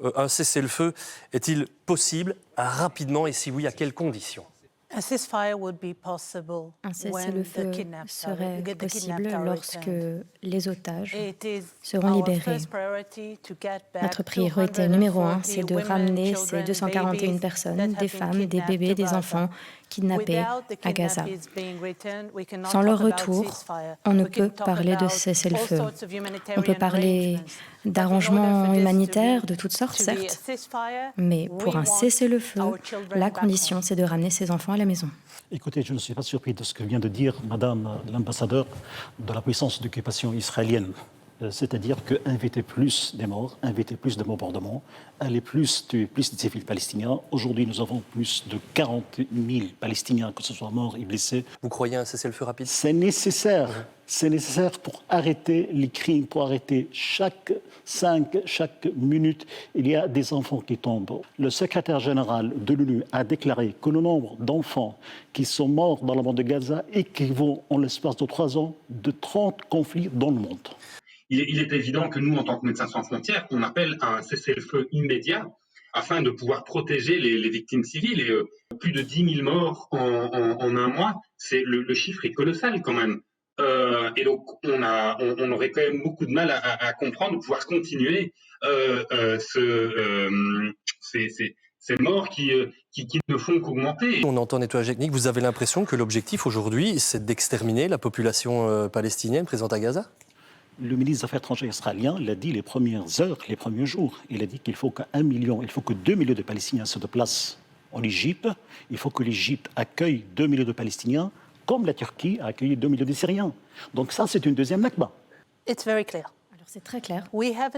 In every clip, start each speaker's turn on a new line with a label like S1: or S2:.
S1: Un cessez-le-feu est-il possible rapidement et si oui, à quelles conditions?
S2: Un cessez-le-feu serait possible lorsque les otages seront libérés. Notre priorité numéro 1, c'est de ramener ces 241 personnes, des femmes, des bébés, des enfants kidnappés à Gaza. Sans leur retour, on ne peut parler de cessez-le-feu. On peut parler d'arrangements humanitaires de toutes sortes, certes, mais pour un cessez-le-feu, la condition, c'est de ramener ces enfants à la maison.
S3: Écoutez, je ne suis pas surpris de ce que vient de dire Madame l'ambassadeur de la puissance d'occupation israélienne. C'est-à-dire qu'inviter plus des morts, inviter plus de bombardements, aller tuer plus de civils palestiniens. Aujourd'hui, nous avons plus de 40 000 Palestiniens, que ce soit morts et blessés.
S1: Vous croyez à un cessez-le-feu rapide?
S3: C'est nécessaire. C'est nécessaire pour arrêter les crimes, pour arrêter chaque minute, il y a des enfants qui tombent. Le secrétaire général de l'ONU a déclaré que le nombre d'enfants qui sont morts dans la bande de Gaza équivaut, en l'espace de 3 ans, de 30 conflits dans le monde.
S4: Il est évident que nous, en tant que Médecins sans frontières, on appelle à un cessez-le-feu immédiat afin de pouvoir protéger les victimes civiles. Et plus de 10 000 morts en un mois, le chiffre est colossal quand même. Et donc, on aurait quand même beaucoup de mal à comprendre, de pouvoir continuer ces morts qui ne font qu'augmenter.
S1: On entend nettoyage ethnique. Vous avez l'impression que l'objectif aujourd'hui, c'est d'exterminer la population palestinienne présente à Gaza?
S3: Le ministre des Affaires étrangères israélien l'a dit les premières heures, les premiers jours. Il a dit qu'il faut il faut que 2 millions de Palestiniens se déplacent en Égypte. Il faut que l'Égypte accueille 2 millions de Palestiniens, comme la Turquie a accueilli 2 millions de Syriens. Donc ça, c'est une deuxième Nakba.
S2: Alors c'est très clair. On a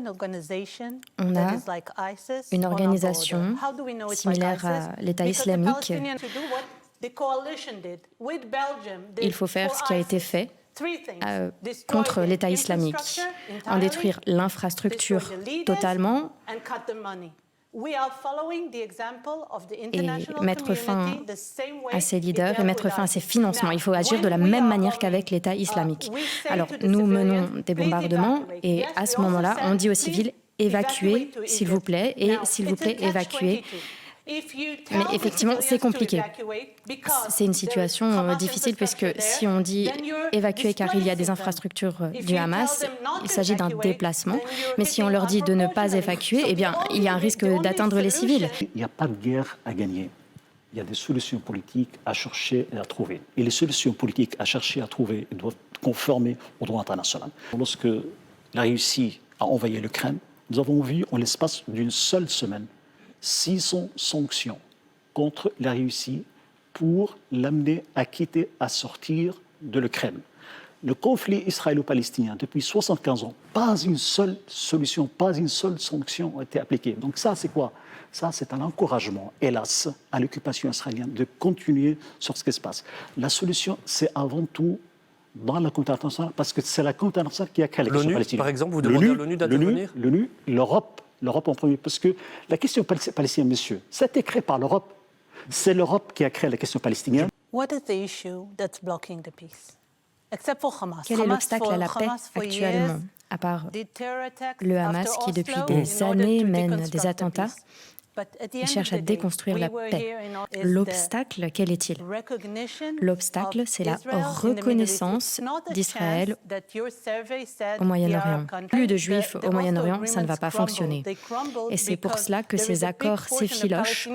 S2: une organisation similaire à l'État islamique. Il faut faire ce qui a été fait contre l'État islamique, en détruire l'infrastructure totalement et mettre fin à ses leaders et mettre fin à ses financements. Il faut agir de la même manière qu'avec l'État islamique. Alors, nous menons des bombardements et à ce moment-là, on dit aux civils « évacuez, s'il vous plaît » et « s'il vous plaît, évacuez ». Mais effectivement, c'est compliqué. C'est une situation difficile puisque si on dit évacuer car il y a des infrastructures du Hamas, il s'agit d'un déplacement. Mais si on leur dit de ne pas évacuer, eh bien, il y a un risque d'atteindre les civils.
S3: Il n'y a pas de guerre à gagner. Il y a des solutions politiques à chercher et à trouver. Et les solutions politiques à chercher et à trouver doivent être conformer au droit international. Lorsque la Russie a envahi l'Ukraine, nous avons vu en l'espace d'une seule semaine 600 sanctions contre la Russie pour l'amener à quitter, à sortir de l'Ukraine. Le conflit israélo-palestinien, depuis 75 ans, pas une seule solution, pas une seule sanction a été appliquée. Donc ça, c'est quoi? Ça, c'est un encouragement, hélas, à l'occupation israélienne de continuer sur ce qui se passe. La solution, c'est avant tout dans la communauté internationale, parce que c'est la communauté internationale qui a créé la question palestinienne.
S1: Par exemple, vous demandez à l'ONU d'intervenir?
S3: L'ONU, l'Europe en premier, parce que la question palestinienne, monsieur, ça a été créé par l'Europe. C'est l'Europe qui a créé la question palestinienne.
S2: Quel est l'obstacle à la paix actuellement, à part le Hamas qui, depuis des années, mène des attentats et cherche à déconstruire la paix? L'obstacle, quel est-il? L'obstacle, c'est la reconnaissance d'Israël au Moyen-Orient. Plus de Juifs au Moyen-Orient, ça ne va pas fonctionner. Et c'est pour cela que ces accords s'effilochent